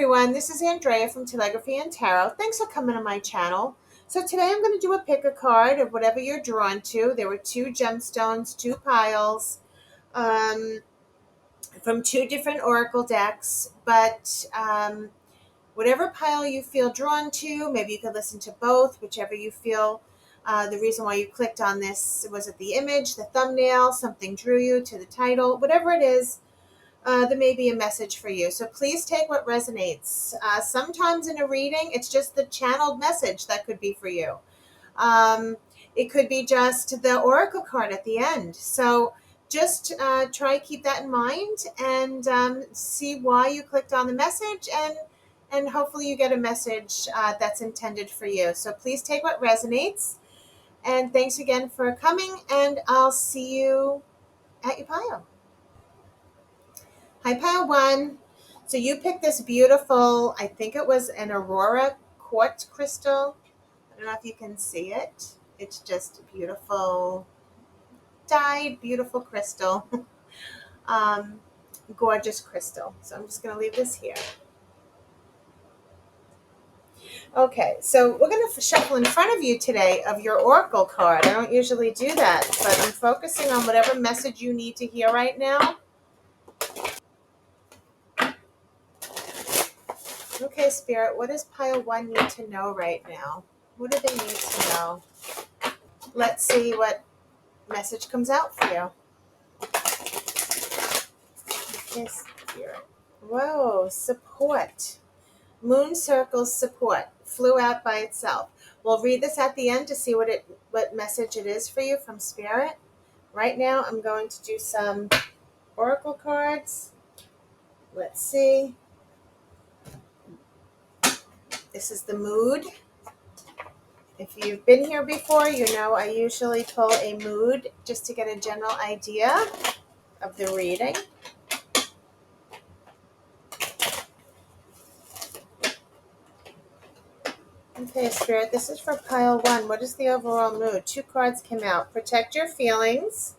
everyone, this is Andrea from Telegraphy and Tarot. Thanks for coming to my channel. So today I'm going to do a pick a card of whatever you're drawn to. There were 2 gemstones, 2 piles, from 2 different oracle decks, but whatever pile you feel drawn to, maybe you could listen to both, whichever you feel. The reason why you clicked on this, was it the image, the thumbnail, something drew you to the title, whatever it is. There may be a message for you. So please take what resonates. Sometimes in a reading, it's just the channeled message that could be for you. It could be just the oracle card at the end. So just try to keep that in mind and see why you clicked on the message, and hopefully you get a message that's intended for you. So please take what resonates. And thanks again for coming, and I'll see you at your pile. Hi, pile 1. So you picked this beautiful, I think it was an Aurora quartz crystal. I don't know if you can see it. It's just a beautiful, dyed, beautiful crystal. Gorgeous crystal. So I'm just going to leave this here. Okay, so we're going to shuffle in front of you today of your oracle card. I don't usually do that, but I'm focusing on whatever message you need to hear right now. Okay, Spirit, what does pile 1 need to know right now? What do they need to know? Let's see what message comes out for you. Okay, Spirit. Whoa, support. Moon circles support. Flew out by itself. We'll read this at the end to see what message it is for you from Spirit. Right now, I'm going to do some oracle cards. Let's see. This is the mood. If you've been here before, you know I usually pull a mood just to get a general idea of the reading. Okay, Spirit, this is for pile 1. What is the overall mood? 2 cards came out. Protect your feelings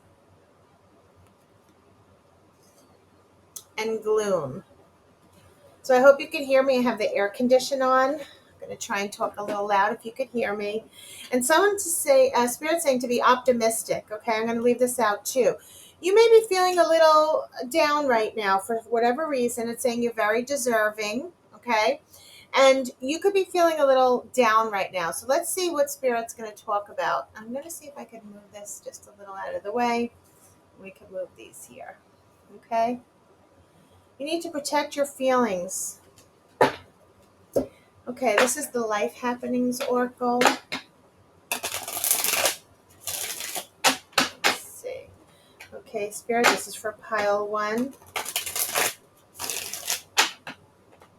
and gloom. So I hope you can hear me. I have the air condition on. I'm going to try and talk a little loud if you could hear me. And someone to say, Spirit saying to be optimistic. Okay, I'm going to leave this out too. You may be feeling a little down right now for whatever reason. It's saying you're very deserving. Okay. And you could be feeling a little down right now. So let's see what Spirit's going to talk about. I'm going to see if I can move this just a little out of the way. We can move these here. Okay. You need to protect your feelings. Okay, this is the Life Happenings Oracle. Let's see. Okay, Spirit, this is for pile 1.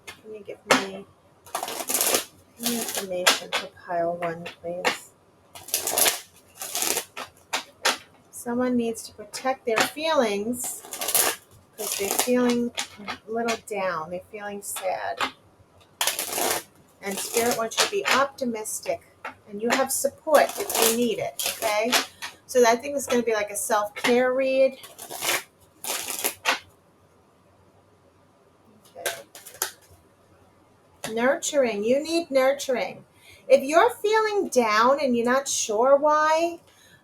Can you give me any information for pile 1, please? Someone needs to protect their feelings because they're feeling a little down. They're feeling sad. And Spirit wants you to be optimistic. And you have support if you need it, okay? So I think it's going to be like a self-care read. Okay. Nurturing. You need nurturing. If you're feeling down and you're not sure why,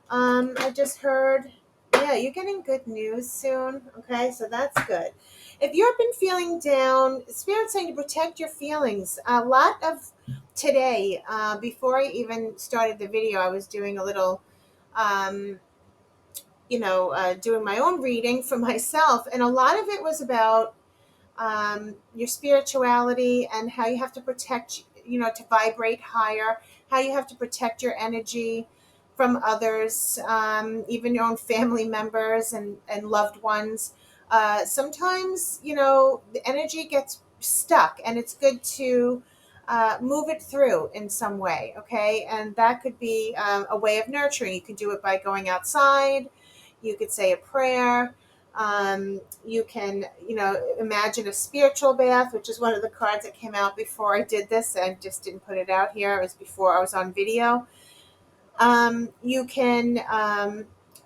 I just heard, yeah, you're getting good news soon. Okay, so that's good. If you've been feeling down, Spirit's saying to protect your feelings. A lot of today, before I even started the video, I was doing a little, doing my own reading for myself. And a lot of it was about your spirituality and how you have to protect, to vibrate higher, how you have to protect your energy from others, even your own family members and loved ones. Sometimes, the energy gets stuck and it's good to move it through in some way, okay? And that could be a way of nurturing. You could do it by going outside. You could say a prayer. You can, imagine a spiritual bath, which is one of the cards that came out before I did this. I just didn't put it out here. It was before I was on video. You can,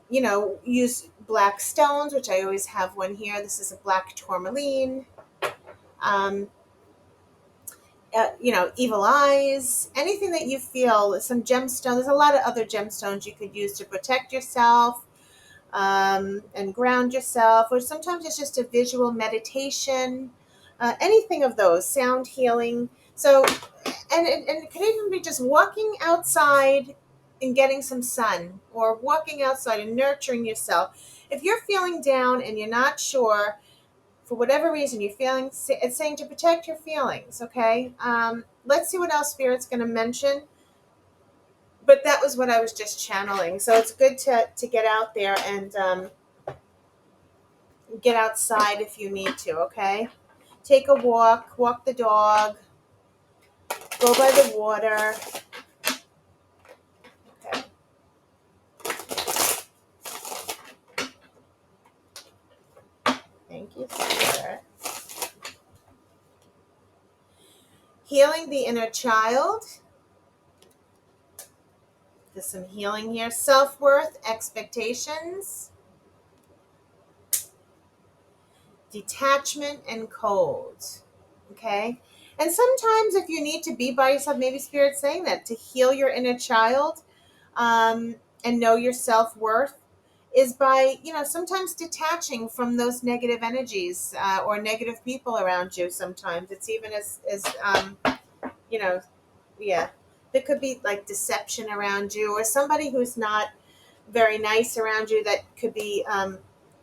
use black stones, which I always have one here. This is a black tourmaline. evil eyes, anything that you feel, some gemstone. There's a lot of other gemstones you could use to protect yourself, and ground yourself, or sometimes it's just a visual meditation, anything of those, sound healing. So, and it could even be just walking outside and getting some sun, or walking outside and nurturing yourself. If you're feeling down and you're not sure, for whatever reason you're feeling, it's saying to protect your feelings, okay? Let's see what else Spirit's going to mention. But that was what I was just channeling. So it's good to get out there and get outside if you need to, okay? Take a walk the dog, go by the water. Okay. Thank you, Spirit. Healing the inner child. There's some healing here. Self-worth, expectations, detachment, and cold. Okay? And sometimes if you need to be by yourself, maybe Spirit's saying that, to heal your inner child, and know your self-worth, is by, sometimes detaching from those negative energies, or negative people around you. Sometimes it's even as you know, yeah, there could be like deception around you, or somebody who's not very nice around you. That could be,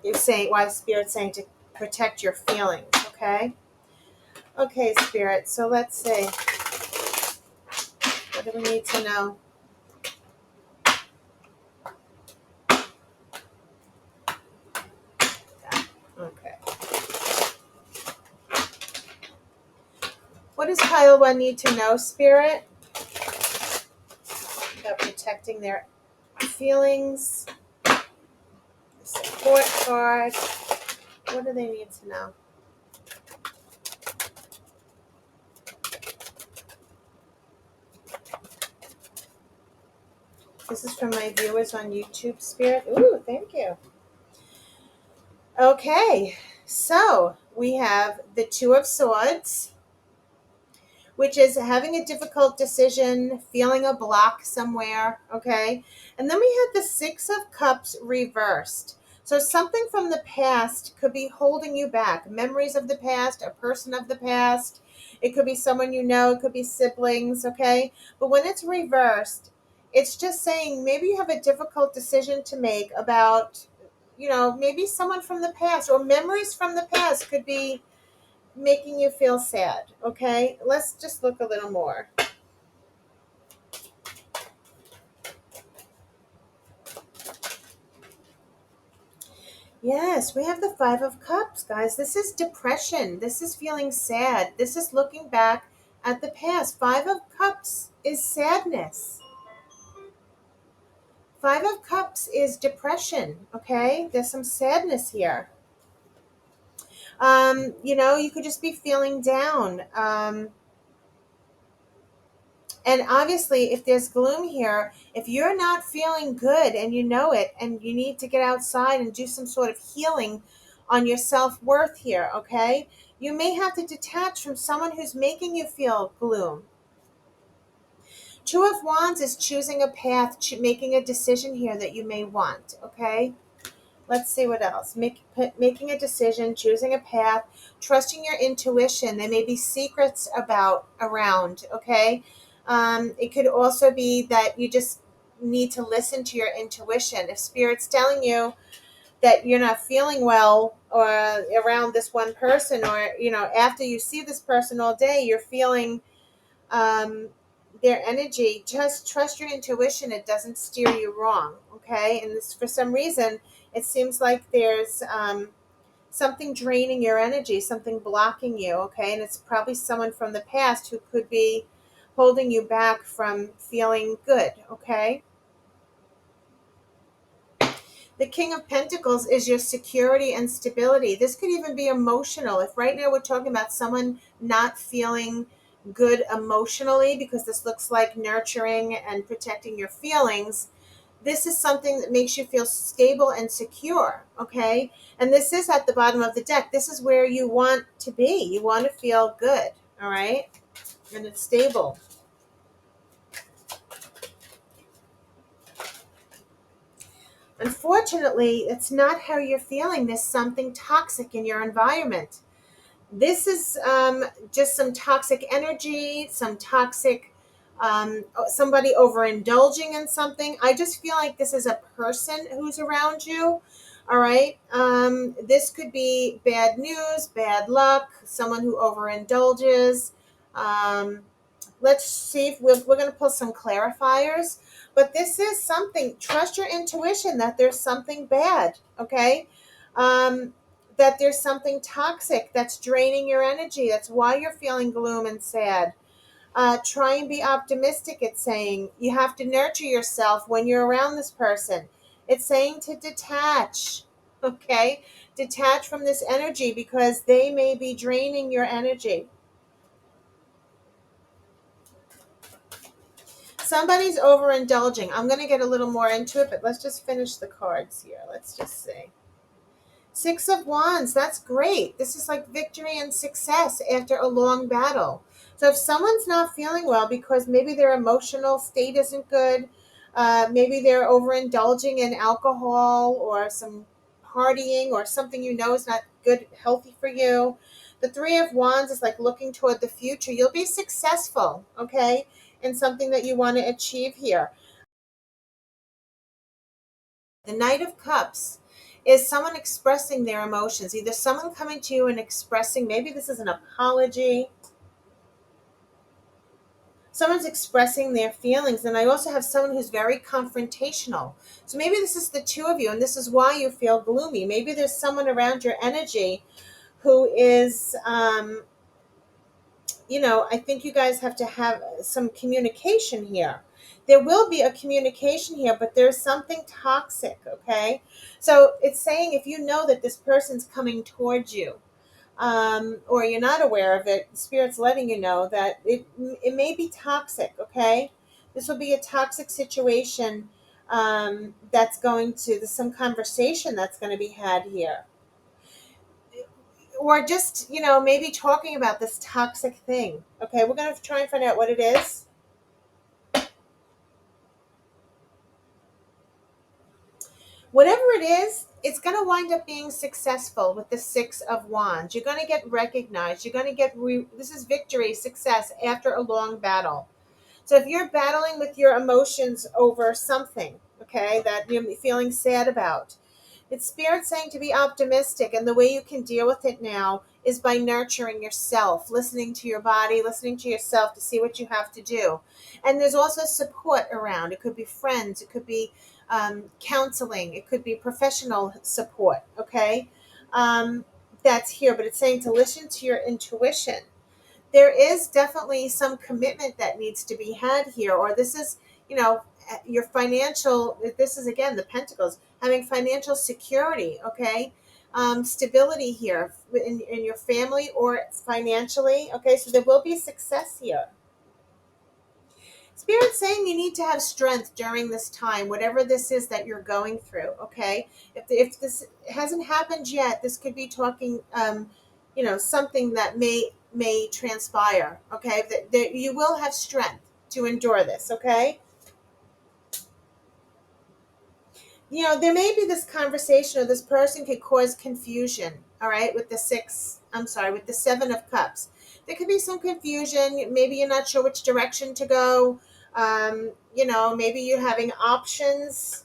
you're saying, why Spirit's saying to protect your feelings. Okay, Spirit. So let's see. What do we need to know? Okay. What does pile one need to know, Spirit? About protecting their feelings. Support card. What do they need to know? This is from my viewers on YouTube, Spirit. Ooh, thank you. Okay, so we have the Two of Swords, which is having a difficult decision, feeling a block somewhere, okay? And then we had the Six of Cups reversed. So something from the past could be holding you back. Memories of the past, a person of the past. It could be someone you know, it could be siblings, okay? But when it's reversed, it's just saying maybe you have a difficult decision to make about, maybe someone from the past, or memories from the past could be making you feel sad, okay? Let's just look a little more. Yes, we have the Five of Cups, guys. This is depression. This is feeling sad. This is looking back at the past. Five of Cups is sadness. Five of Cups is depression, okay? There's some sadness here. You could just be feeling down. And obviously, if there's gloom here, if you're not feeling good and you know it, and you need to get outside and do some sort of healing on your self-worth here, okay? You may have to detach from someone who's making you feel gloom. Two of Wands is choosing a path, making a decision here that you may want, okay? Let's see what else. Making a decision, choosing a path, trusting your intuition. There may be secrets around, okay? It could also be that you just need to listen to your intuition. If Spirit's telling you that you're not feeling well, or around this one person, or, after you see this person all day, you're feeling their energy, just trust your intuition. It doesn't steer you wrong, okay? And this, for some reason, it seems like there's something draining your energy, something blocking you, okay? And it's probably someone from the past who could be holding you back from feeling good, okay? The King of Pentacles is your security and stability. This could even be emotional. If right now we're talking about someone not feeling good emotionally, because this looks like nurturing and protecting your feelings, this is something that makes you feel stable and secure, okay? And this is at the bottom of the deck. This is where you want to be. You want to feel good, all right? and it's stable. Unfortunately, it's not how you're feeling. There's something toxic in your environment. This is just some toxic energy, some toxic, somebody overindulging in something. I just feel like this is a person who's around you. All right. This could be bad news, bad luck, someone who overindulges. Um, let's see if we're going to pull some clarifiers. But this is something, trust your intuition that there's something bad. Okay. Um, that there's something toxic that's draining your energy. That's why you're feeling gloom and sad. Try and be optimistic. It's saying you have to nurture yourself when you're around this person. It's saying to detach. Okay. Detach from this energy because they may be draining your energy. Somebody's overindulging. I'm going to get a little more into it, but let's just finish the cards here. Let's just see. Six of Wands, that's great. This is like victory and success after a long battle. So if someone's not feeling well because maybe their emotional state isn't good, maybe they're overindulging in alcohol or some partying or something you know is not good, healthy for you. The Three of Wands is like looking toward the future. You'll be successful, okay, in something that you want to achieve here. The Knight of Cups is someone expressing their emotions, either someone coming to you and expressing, maybe this is an apology. Someone's expressing their feelings. And I also have someone who's very confrontational. So maybe this is the two of you, and this is why you feel gloomy. Maybe there's someone around your energy who is, I think you guys have to have some communication here. There will be a communication here, but there's something toxic, okay? So it's saying if you know that this person's coming towards you, or you're not aware of it, Spirit's letting you know that it may be toxic, okay? This will be a toxic situation that's going to, there's some conversation that's going to be had here. Or just, maybe talking about this toxic thing. Okay, we're going to try and find out what it is. Whatever it is, it's going to wind up being successful with the Six of Wands. You're going to get recognized. You're going to get, this is victory, success after a long battle. So if you're battling with your emotions over something, okay, that you're feeling sad about, it's Spirit saying to be optimistic, and the way you can deal with it now is by nurturing yourself, listening to your body, listening to yourself to see what you have to do. And there's also support around. It could be friends, it could be counseling, it could be professional support, okay? That's here, but it's saying to listen to your intuition. There is definitely some commitment that needs to be had here, or this is, your financial, this is again the Pentacles, having financial security, okay? Stability here in your family or financially, okay? So there will be success here. Spirit's saying you need to have strength during this time, whatever this is that you're going through, okay? If this hasn't happened yet, this could be talking, something that may transpire, okay? That you will have strength to endure this, okay? There may be this conversation or this person could cause confusion, all right, with with the Seven of Cups. There could be some confusion. Maybe you're not sure which direction to go. Maybe you're having options.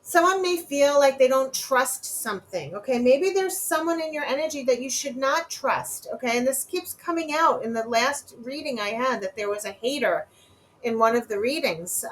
Someone may feel like they don't trust something, okay? Maybe there's someone in your energy that you should not trust, okay? And this keeps coming out in the last reading I had, that there was a hater in one of the readings.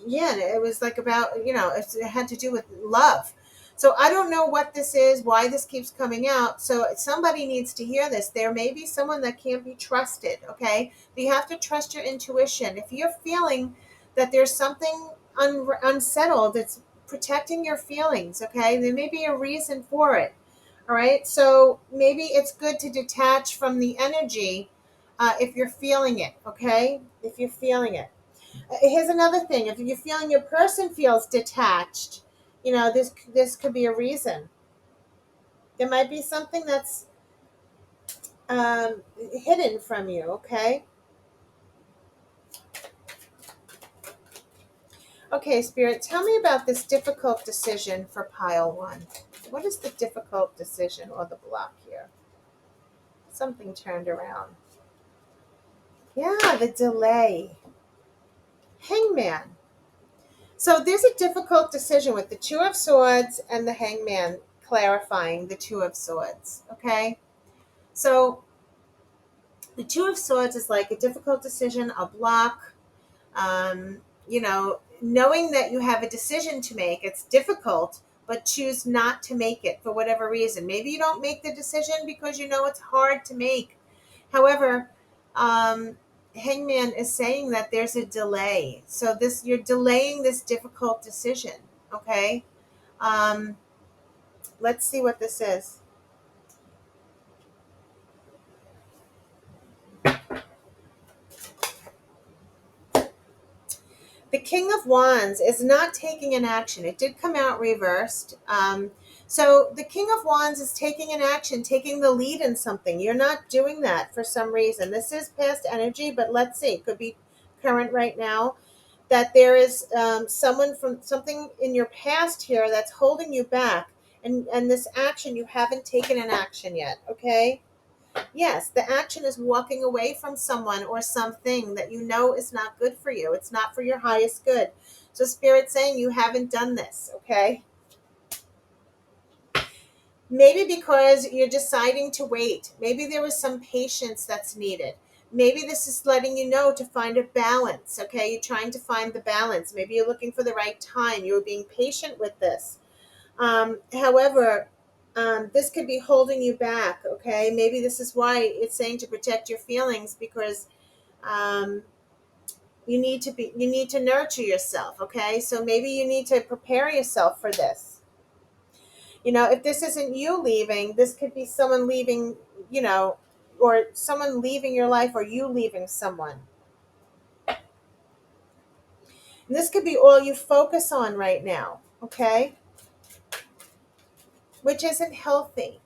Yeah, it was like about, it had to do with love. So I don't know what this is, why this keeps coming out. So somebody needs to hear this. There may be someone that can't be trusted, okay? But you have to trust your intuition. If you're feeling that there's something unsettled, it's protecting your feelings, okay? There may be a reason for it, all right? So maybe it's good to detach from the energy if you're feeling it, okay? If you're feeling it. Here's another thing. If you're feeling your person feels detached, this could be a reason. There might be something that's hidden from you, okay? Okay, Spirit, tell me about this difficult decision for pile one. What is the difficult decision or the block here? Something turned around. Yeah, the delay. Hangman. So there's a difficult decision with the Two of Swords and the Hangman clarifying the Two of Swords, okay? So the Two of Swords is like a difficult decision, a block, knowing that you have a decision to make. It's difficult, but choose not to make it for whatever reason. Maybe you don't make the decision because you know it's hard to make. However, Hangman is saying that there's a delay. So you're delaying this difficult decision. Okay. Let's see what this is. The King of Wands is not taking an action. It did come out reversed. So the King of Wands is taking an action, taking the lead in something. You're not doing that for some reason. This is past energy, but let's see. It could be current right now. That there is someone from something in your past here that's holding you back. And this action, you haven't taken an action yet, okay? Yes, the action is walking away from someone or something that you know is not good for you. It's not for your highest good. So Spirit's saying you haven't done this, okay? Maybe because you're deciding to wait. Maybe there was some patience that's needed. Maybe this is letting you know to find a balance, okay? You're trying to find the balance. Maybe you're looking for the right time. You're being patient with this. However, this could be holding you back, okay? Maybe this is why it's saying to protect your feelings, because um, you need to nurture yourself, okay? So maybe you need to prepare yourself for this. If this isn't you leaving, this could be someone leaving, or someone leaving your life, or you leaving someone. And this could be all you focus on right now, okay? Which isn't healthy.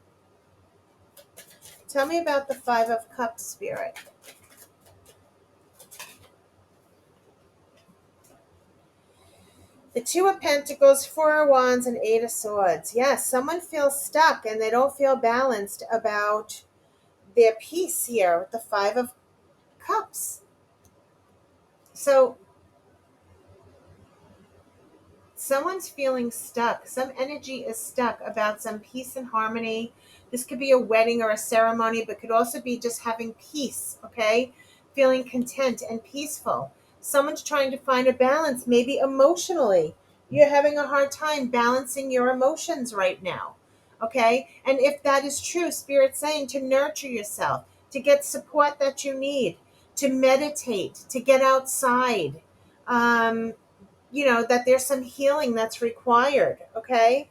Tell me about the Five of Cups, Spirit. The Two of Pentacles, Four of Wands, and Eight of Swords. Yes, someone feels stuck and they don't feel balanced about their peace here with the Five of Cups. So someone's feeling stuck. Some energy is stuck about some peace and harmony. This could be a wedding or a ceremony, but could also be just having peace, okay? Feeling content and peaceful. Someone's trying to find a balance, maybe emotionally. You're having a hard time balancing your emotions right now, okay? And if that is true, Spirit's saying to nurture yourself, to get support that you need, to meditate, to get outside, that there's some healing that's required, okay?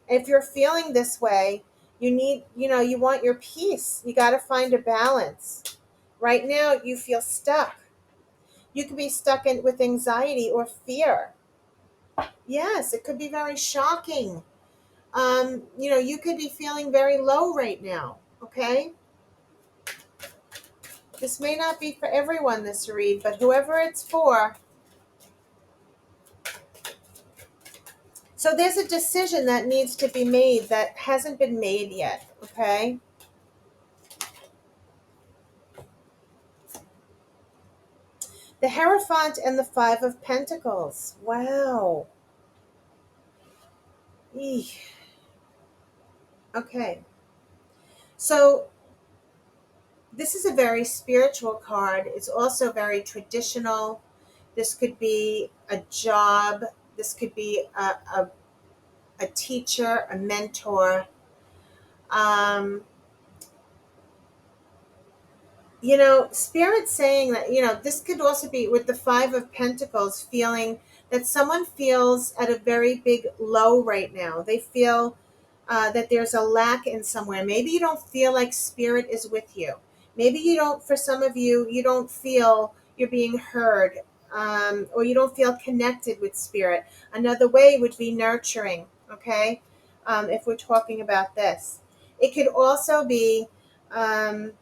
If you're feeling this way, you want your peace. You got to find a balance. Right now, you feel stuck. You could be stuck with anxiety or fear. Yes, it could be very shocking. You could be feeling very low right now, okay? This may not be for everyone, this read, but whoever it's for. So there's a decision that needs to be made that hasn't been made yet, okay? The Hierophant and the Five of Pentacles. Wow. Eesh. Okay. So this is a very spiritual card. It's also very traditional. This could be a job. This could be a teacher, a mentor. Um, Spirit's saying that, this could also be with the Five of Pentacles, feeling that someone feels at a very big low right now. They feel that there's a lack in somewhere. Maybe you don't feel like Spirit is with you. Maybe for some of you, you don't feel you're being heard, or you don't feel connected with Spirit. Another way would be nurturing, okay? If we're talking about this. It could also be the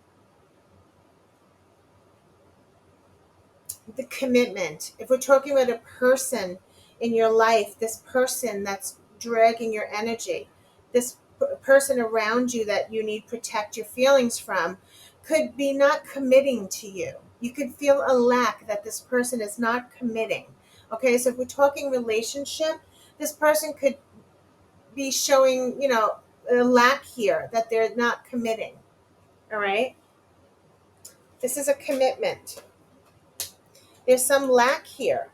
commitment. If we're talking about a person in your life, this person that's dragging your energy, this person around you that you need to protect your feelings from, could be not committing to you. You could feel a lack that this person is not committing. Okay, so if we're talking relationship, this person could be showing, a lack here that they're not committing. All right, this is a commitment. There's some lack here.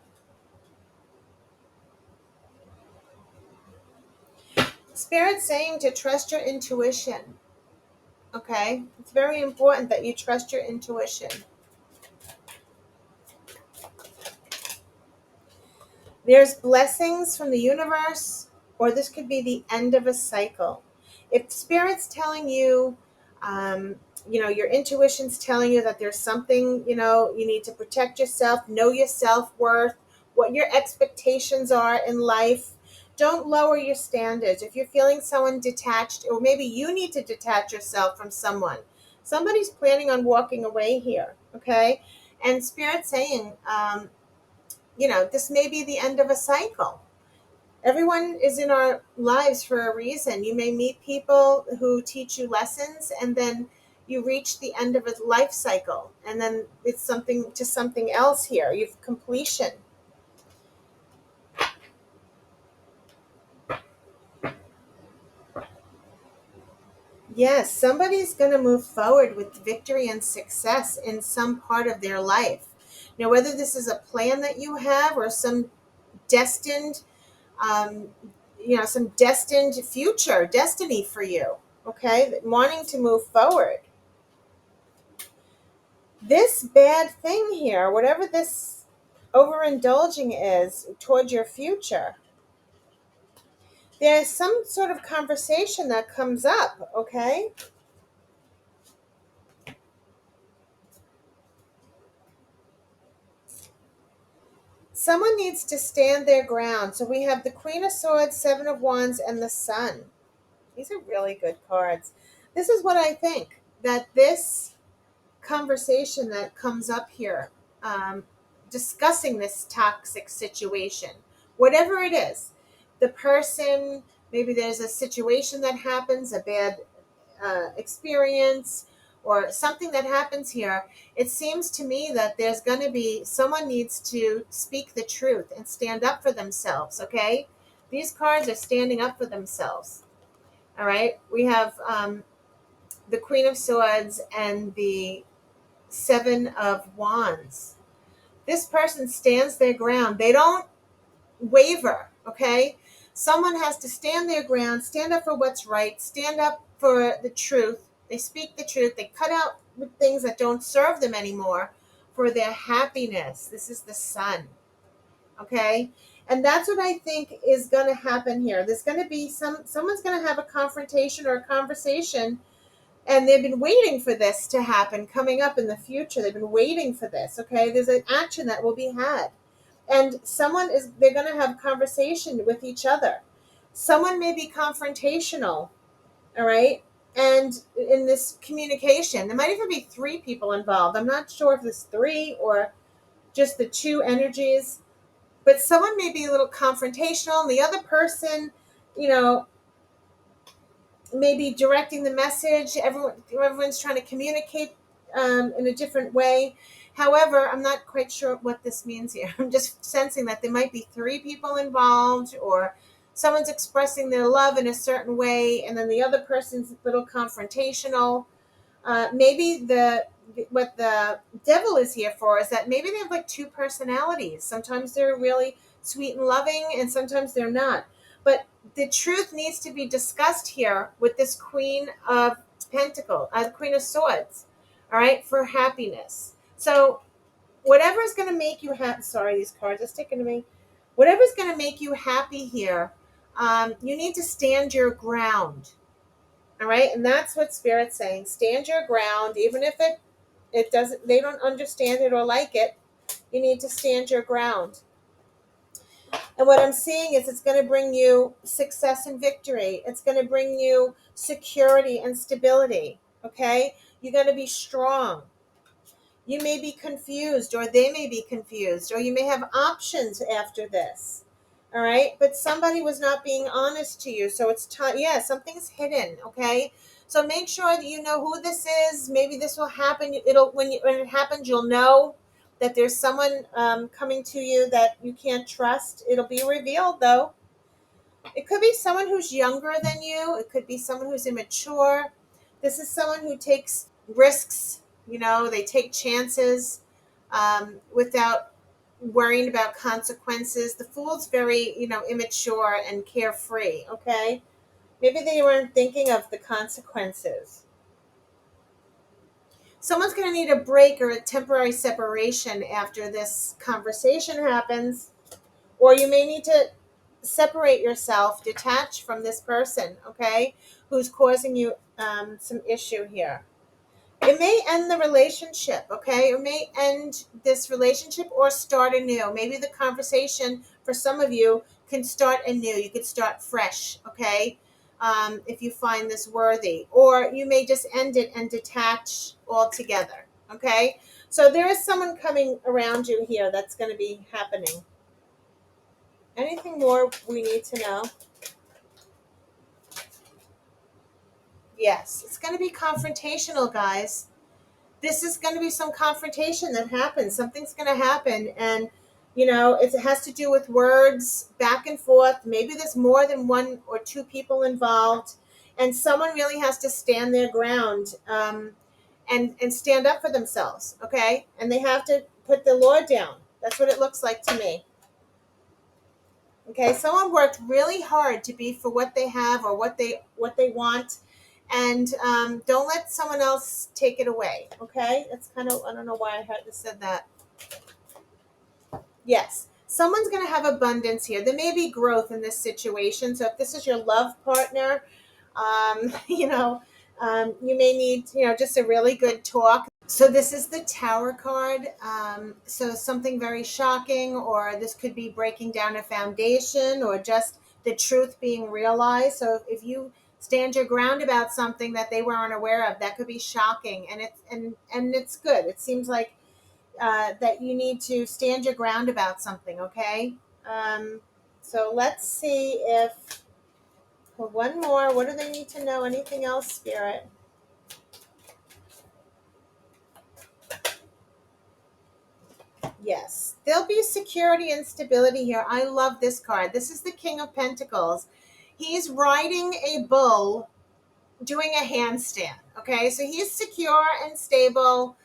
Spirit's saying to trust your intuition. Okay, it's very important that you trust your intuition. There's blessings from the universe, or this could be the end of a cycle. If Spirit's telling you, your intuition's telling you that there's something, you need to protect yourself, know your self-worth, what your expectations are in life. Don't lower your standards. If you're feeling someone detached, or maybe you need to detach yourself from someone, somebody's planning on walking away here, okay? And Spirit's saying, this may be the end of a cycle. Everyone is in our lives for a reason. You may meet people who teach you lessons, and then you reach the end of a life cycle, and then it's something else here. You've completion. Yes, somebody's going to move forward with victory and success in some part of their life. Now, whether this is a plan that you have or some destined um, some destined future, destiny for you, okay, wanting to move forward. This bad thing here, whatever this overindulging is toward your future, there's some sort of conversation that comes up, okay? Someone needs to stand their ground. So we have the Queen of Swords, Seven of Wands, and the Sun. These are really good cards. This is what I think, that this conversation that comes up here, discussing this toxic situation, whatever it is, the person, maybe there's a situation that happens, a bad experience, or something that happens here. It seems to me that there's going to be someone needs to speak the truth and stand up for themselves. Okay, these cards are standing up for themselves. All right, we have the Queen of Swords and the Seven of Wands. This person stands their ground. They don't waver, okay? Someone has to stand their ground, stand up for what's right, stand up for the truth. They speak the truth. They cut out the things that don't serve them anymore for their happiness. This is the Sun, okay? And that's what I think is going to happen here. There's going to be someone's going to have a confrontation or a conversation, and they've been waiting for this to happen coming up in the future. They've been waiting for this, okay? There's an action that will be had. And they're going to have conversation with each other. Someone may be confrontational, all right? And in this communication, there might even be three people involved. I'm not sure if it's three or just the two energies, but someone may be a little confrontational, and the other person, you know, maybe directing the message. Everyone's trying to communicate in a different way. However, I'm not quite sure what this means here. I'm just sensing that there might be three people involved, or someone's expressing their love in a certain way, and then the other person's a little confrontational. Maybe what the devil is here for is that maybe they have like two personalities. Sometimes they're really sweet and loving, and sometimes they're not. But the truth needs to be discussed here with this Queen of Pentacles, Queen of Swords, all right, for happiness. So whatever's going to make you happy, sorry, these cards are sticking to me. Whatever's going to make you happy here, you need to stand your ground, all right? And that's what Spirit's saying. Stand your ground, even if it doesn't, they don't understand it or like it. You need to stand your ground. And what I'm seeing is it's going to bring you success and victory. It's going to bring you security and stability. Okay? You're going to be strong. You may be confused, or they may be confused, or you may have options after this. All right? But somebody was not being honest to you. So it's time. Yeah, something's hidden. Okay? So make sure that you know who this is. Maybe this will happen. When it happens, you'll know that there's someone coming to you that you can't trust. It'll be revealed, though. It could be someone who's younger than you. It could be someone who's immature. This is someone who takes risks. They take chances without worrying about consequences. The Fool's very, immature and carefree. Okay, maybe they weren't thinking of the consequences. Someone's going to need a break or a temporary separation after this conversation happens, or you may need to separate yourself, detach from this person, okay, who's causing you some issue here. It may end the relationship, okay? It may end this relationship or start anew. Maybe the conversation for some of you can start anew. You could start fresh, okay? If you find this worthy. Or you may just end it and detach altogether, okay? So there is someone coming around you here that's going to be happening. Anything more we need to know? Yes, it's going to be confrontational, guys. This is going to be some confrontation that happens. Something's going to happen. And, it has to do with words back and forth. Maybe there's more than one or two people involved. And someone really has to stand their ground and stand up for themselves, okay? And they have to put the law down. That's what it looks like to me. Okay, someone worked really hard to be for what they have or what they want, and don't let someone else take it away. Okay, it's kind of, I don't know why I had to said that. Yes, someone's going to have abundance here. There may be growth in this situation. So if this is your love partner, you may need just a really good talk. So this is the Tower card. So something very shocking, or this could be breaking down a foundation, or just the truth being realized. So if you stand your ground about something that they weren't aware of, that could be shocking, and it's good. It seems like that you need to stand your ground about something. Okay. So let's see if one more. What do they need to know? Anything else, Spirit? Yes, there'll be security and stability here. I love this card. This is the King of Pentacles. He's riding a bull doing a handstand. Okay, so he's secure and stable.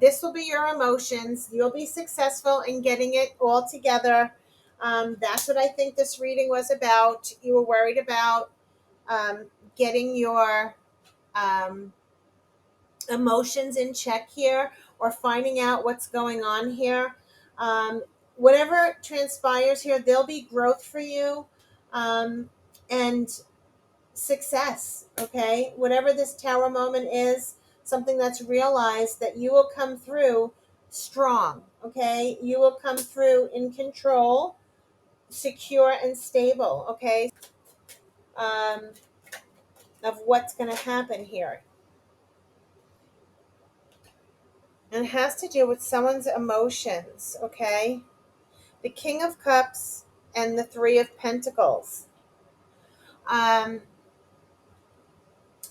This will be your emotions. You'll be successful in getting it all together. That's what I think this reading was about. You were worried about getting your emotions in check here, or finding out what's going on here. Whatever transpires here, there'll be growth for you and success. Okay, whatever this Tower moment is, something that's realized, that you will come through strong. Okay, you will come through in control, secure and stable. Okay, of what's going to happen here. And it has to do with someone's emotions, okay? The King of Cups and the Three of Pentacles.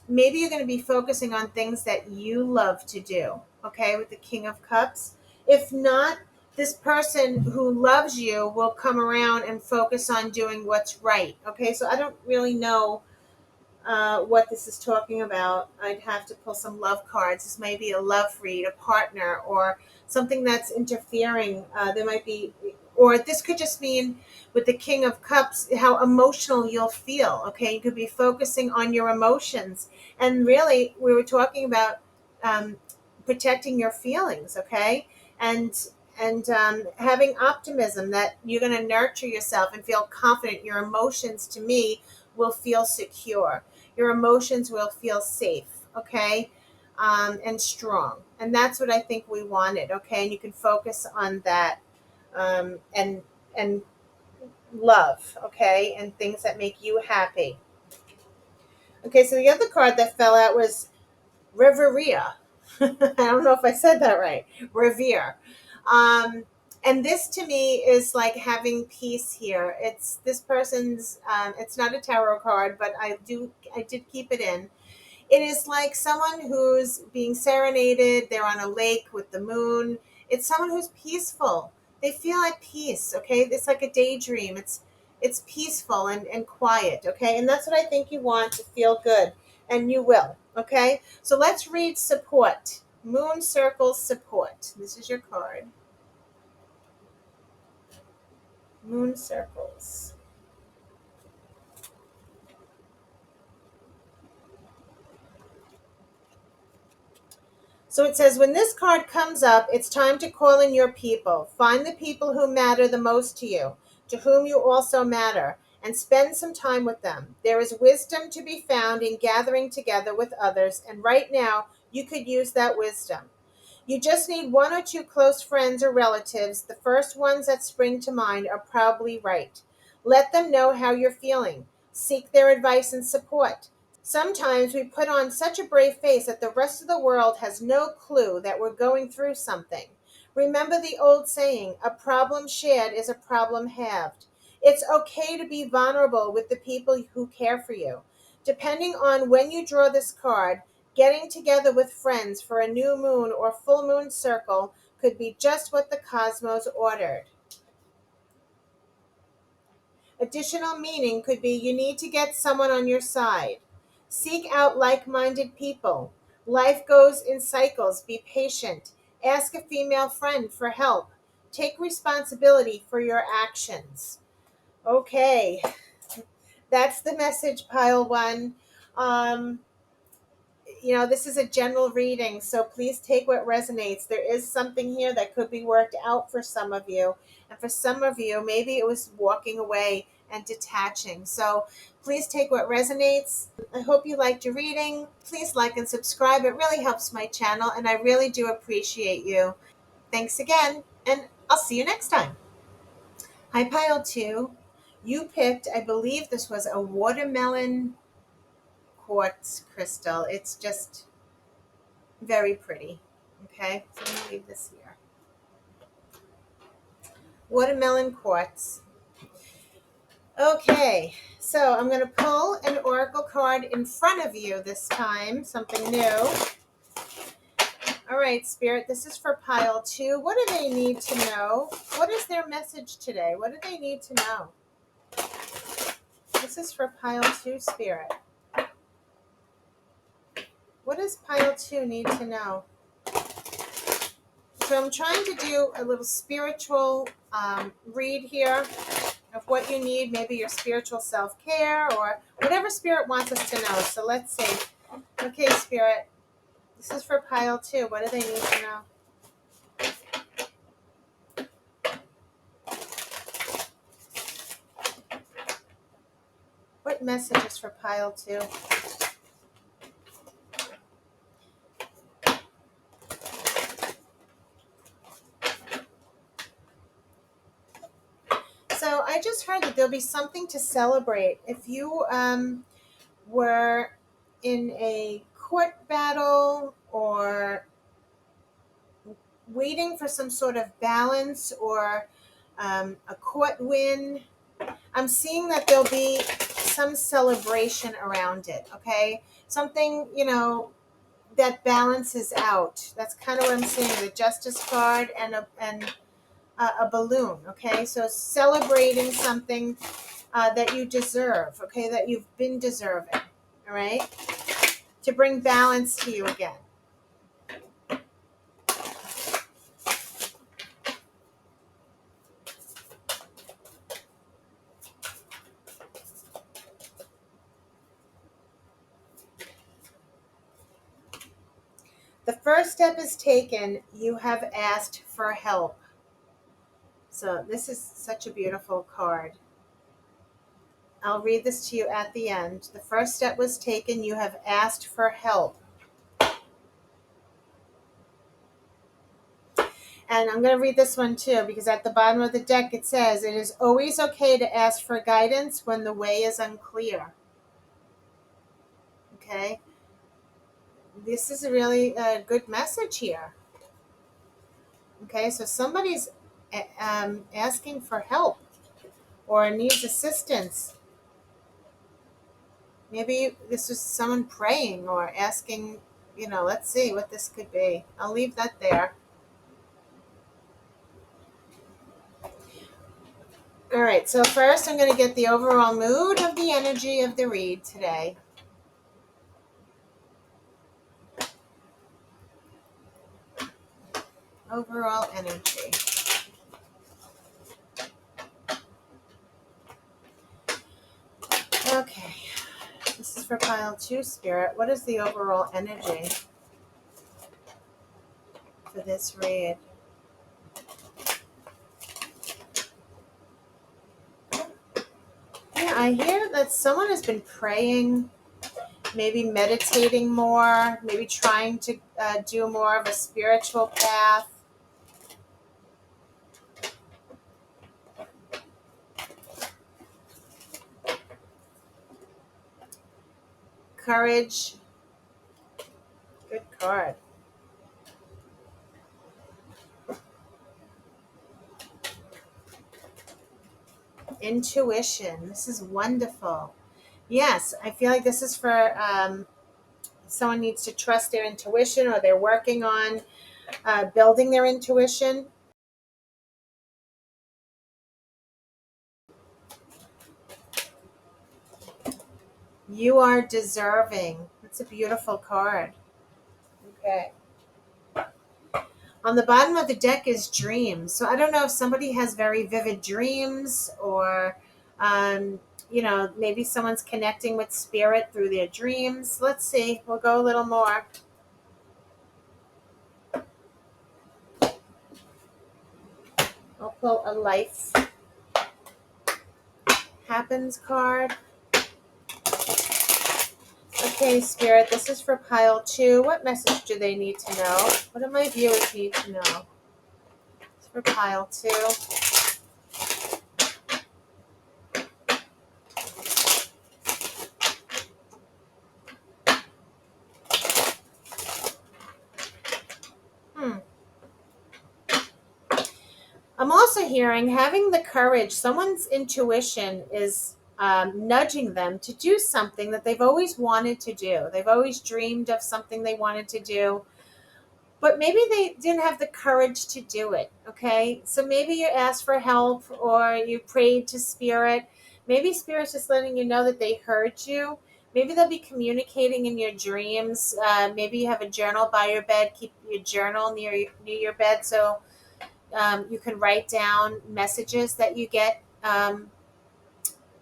Maybe you're going to be focusing on things that you love to do, okay, with the King of Cups. If not, this person who loves you will come around and focus on doing what's right, okay? So I don't really know what this is talking about. I'd have to pull some love cards. This may be a love read, a partner, or something that's interfering. There might be, or this could just mean with the King of Cups, how emotional you'll feel. Okay, you could be focusing on your emotions, and really, we were talking about protecting your feelings. Okay, and having optimism that you're going to nurture yourself and feel confident. Your emotions, to me, will feel secure. Your emotions will feel safe, okay, and strong. And that's what I think we wanted, okay? And you can focus on that and love, okay, and things that make you happy. Okay, so the other card that fell out was Reveria. I don't know if I said that right. Revere. Um, and this to me is like having peace here. It's this person's. It's not a tarot card, but I did keep it in. It is like someone who's being serenaded. They're on a lake with the moon. It's someone who's peaceful. They feel at peace. Okay, it's like a daydream. It's peaceful and quiet. Okay, and that's what I think you want to feel good, and you will. Okay, so let's read support. Moon circle support. This is your card. Moon circles. So it says, when this card comes up, it's time to call in your people. Find the people who matter the most to you, to whom you also matter, and spend some time with them. There is wisdom to be found in gathering together with others, and right now, you could use that wisdom. You just need one or two close friends or relatives. The first ones that spring to mind are probably right. Let them know how you're feeling. Seek their advice and support. Sometimes we put on such a brave face that the rest of the world has no clue that we're going through something. Remember the old saying, a problem shared is a problem halved. It's okay to be vulnerable with the people who care for you. Depending on when you draw this card, getting together with friends for a new moon or full moon circle could be just what the cosmos ordered. Additional meaning could be you need to get someone on your side. Seek out like minded people. Life goes in cycles. Be patient. Ask a female friend for help. Take responsibility for your actions. Okay, that's the message, pile one. Um, this is a general reading, so please take what resonates. There is something here that could be worked out for some of you. And for some of you, maybe it was walking away and detaching. So please take what resonates. I hope you liked your reading. Please like and subscribe. It really helps my channel, and I really do appreciate you. Thanks again, and I'll see you next time. Hi, Pile 2. You picked, I believe this was a watermelon quartz crystal. It's just very pretty. Okay, so I'm going to leave this here. Watermelon quartz. Okay, so I'm going to pull an oracle card in front of you this time, something new. All right, Spirit, this is for pile 2. What do they need to know? What is their message today? What do they need to know? This is for pile 2, Spirit. What does pile 2 need to know? So I'm trying to do a little spiritual read here of what you need, maybe your spiritual self-care or whatever Spirit wants us to know. So let's see. Okay, Spirit, this is for pile 2. What do they need to know? What message is for pile 2? So I just heard that there'll be something to celebrate. If you were in a court battle or waiting for some sort of balance or a court win, I'm seeing that there'll be some celebration around it, okay? Something, that balances out. That's kind of what I'm seeing, the Justice card and a balloon, okay? So celebrating something that you deserve, okay, that you've been deserving, all right? To bring balance to you again. The first step is taken. You have asked for help. So this is such a beautiful card. I'll read this to you at the end. The first step was taken. You have asked for help. And And I'm going to read this one too, because at the bottom of the deck it says, it is always okay to ask for guidance when the way is unclear. Okay? This is a really good message here. Okay, so somebody's asking for help or needs assistance. Maybe this was someone praying or asking, let's see what this could be. I'll leave that there. All right, so first I'm going to get the overall mood of the energy of the read today. Overall energy. Okay, this is for pile 2, Spirit. What is the overall energy for this read? Yeah, I hear that someone has been praying, maybe meditating more, maybe trying to do more of a spiritual path. Courage. Good card. Intuition. This is wonderful. Yes, I feel like this is for someone needs to trust their intuition, or they're working on building their intuition. You are deserving. That's a beautiful card. Okay. On the bottom of the deck is dreams. So I don't know if somebody has very vivid dreams, or, maybe someone's connecting with spirit through their dreams. Let's see. We'll go a little more. I'll pull a life happens card. Okay, Spirit, this is for pile 2. What message do they need to know? What do my viewers need to know? It's for pile 2. I'm also hearing having the courage. Someone's intuition is nudging them to do something that they've always wanted to do. They've always dreamed of something they wanted to do, but maybe they didn't have the courage to do it. Okay, so maybe you asked for help or you prayed to Spirit. Maybe Spirit's just letting you know that they heard you. Maybe they'll be communicating in your dreams. Maybe you have a journal by your bed. Keep your journal near your bed, so you can write down messages that you get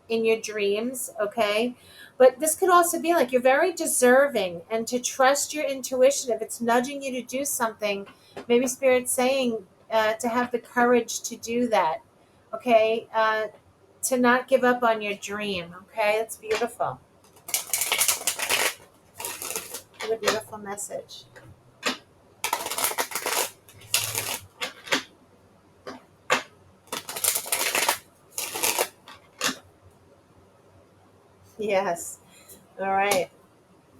in your dreams, okay? But this could also be like you're very deserving, and to trust your intuition. If it's nudging you to do something, maybe Spirit's saying to have the courage to do that, okay? To not give up on your dream, okay? That's beautiful. What a beautiful message. Yes. All right.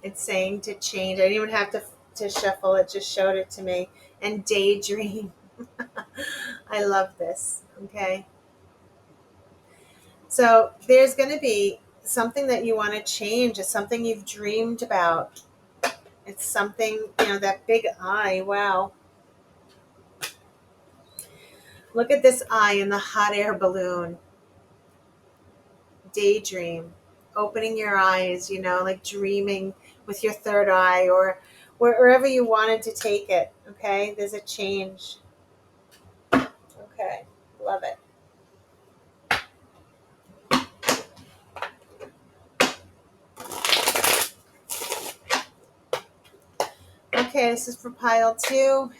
It's saying to change. I didn't even have to shuffle. It just showed it to me. And daydream. I love this. Okay. So there's going to be something that you want to change. It's something you've dreamed about. It's something, that big eye. Wow. Look at this eye in the hot air balloon. Daydream. Opening your eyes, like dreaming with your third eye, or wherever you wanted to take it. Okay. There's a change. Okay. Love it. Okay, this is for pile 2.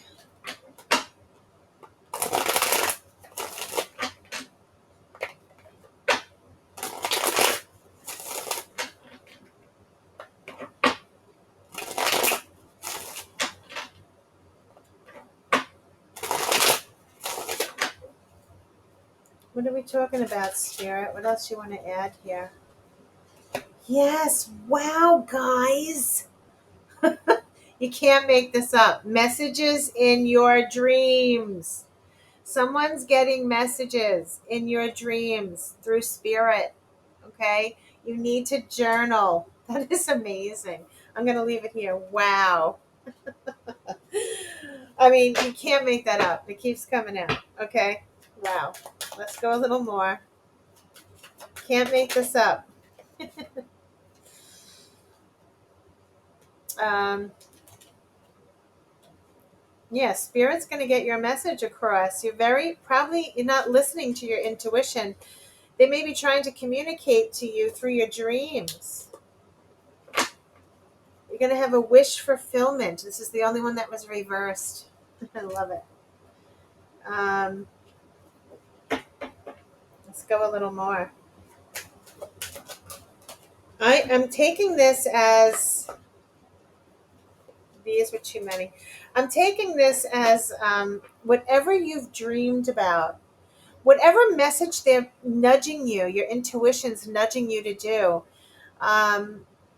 What are we talking about, Spirit? What else you want to add here? Yes. Wow, guys. You can't make this up. Messages in your dreams. Someone's getting messages in your dreams through Spirit. Okay? You need to journal. That is amazing. I'm going to leave it here. Wow. I mean, you can't make that up. It keeps coming out. Okay? Wow. Let's go a little more. Can't make this up. um, yeah, Spirit's going to get your message across. You're not listening to your intuition. They may be trying to communicate to you through your dreams. You're going to have a wish fulfillment. This is the only one that was reversed. I love it. Let's go a little more. I am taking this as, these were too many. I'm taking this as whatever you've dreamed about, whatever message they're nudging you, your intuition's nudging you to do,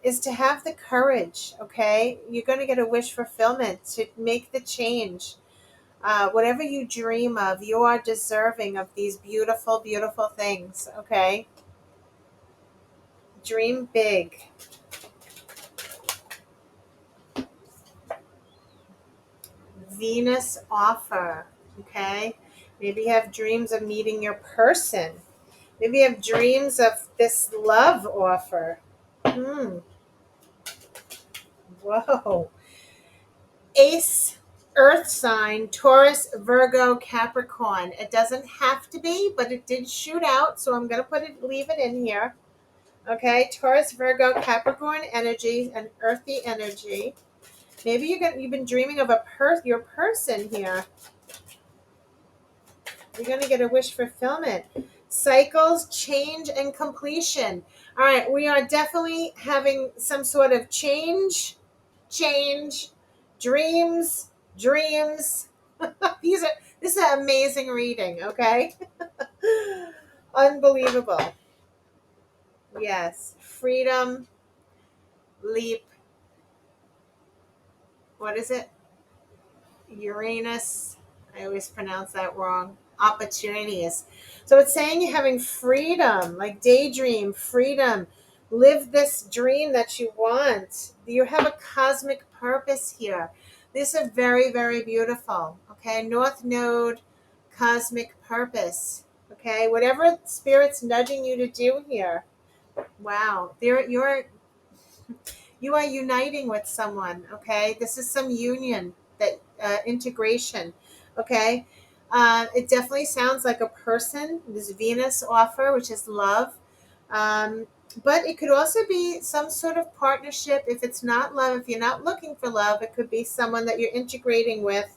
is to have the courage, okay? You're going to get a wish fulfillment to make the change. Whatever you dream of, you are deserving of these beautiful, beautiful things, okay? Dream big. Venus offer, okay? Maybe you have dreams of meeting your person. Maybe you have dreams of this love offer. Whoa. Ace, Earth sign, Taurus, Virgo, Capricorn. It doesn't have to be, but it did shoot out, so I'm going to leave it in here. Okay, Taurus, Virgo, Capricorn energy, and earthy energy. Maybe you've been dreaming of your person here. You're going to get a wish fulfillment. Cycles, change, and completion. All right, we are definitely having some sort of change, dreams. This is an amazing reading, okay? Unbelievable. Yes. Freedom, leap. What is it? Uranus. I always pronounce that wrong. Opportunities. So it's saying you're having freedom, like daydream, freedom. Live this dream that you want. You have a cosmic purpose here. These are very, very beautiful. Okay, North Node, cosmic purpose. Okay, whatever Spirit's nudging you to do here. Wow, you are uniting with someone. Okay, this is some union, that integration. Okay, it definitely sounds like a person. This Venus offer, which is love. But it could also be some sort of partnership. If it's not love, if you're not looking for love, it could be someone that you're integrating with,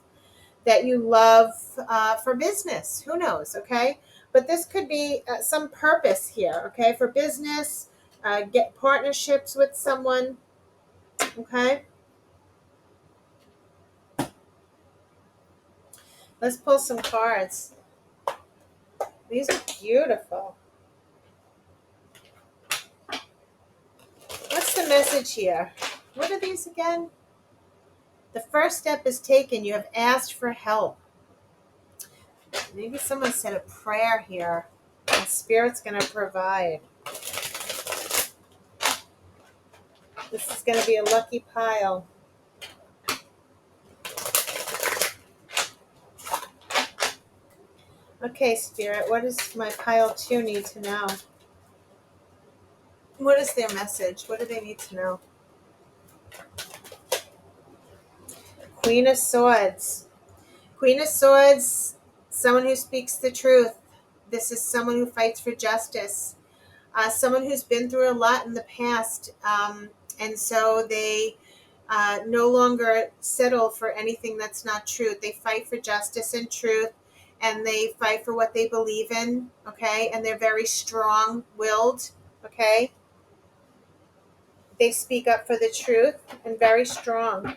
that you love, for business. Who knows? Okay. But this could be some purpose here. Okay. For business, get partnerships with someone. Okay. Let's pull some cards. These are beautiful. What's the message here? What are these again? The first step is taken. You have asked for help. Maybe someone said a prayer here, and Spirit's going to provide. This is going to be a lucky pile. Okay, Spirit, what does my pile 2 need to know? What is their message? What do they need to know? Queen of Swords. Queen of Swords, someone who speaks the truth. This is someone who fights for justice. Someone who's been through a lot in the past, and so they no longer settle for anything that's not truth. They fight for justice and truth, and they fight for what they believe in, okay? And they're very strong-willed, okay? They speak up for the truth and very strong.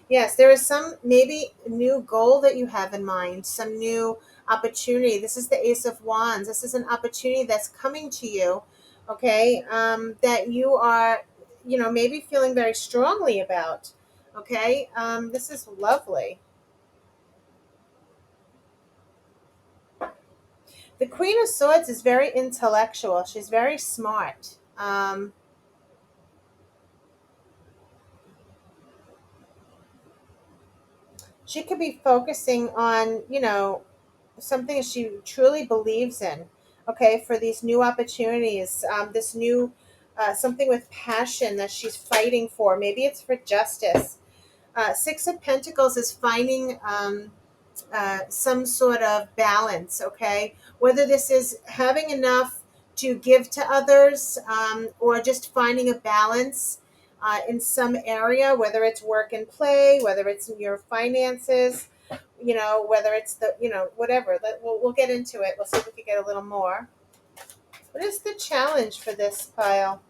Yes, there is some maybe new goal that you have in mind, some new opportunity. This is the Ace of Wands. This is an opportunity that's coming to you, okay, that you are, maybe feeling very strongly about, okay. This is lovely. The Queen of Swords is very intellectual. She's very smart. She could be focusing on, something she truly believes in, okay, for these new opportunities, this new something with passion that she's fighting for. Maybe it's for justice. Six of Pentacles is finding some sort of balance, okay? Whether this is having enough to give to others, or just finding a balance in some area, whether it's work and play, whether it's in your finances, whether it's whatever. We'll get into it. We'll see if we can get a little more. What is the challenge for this pile?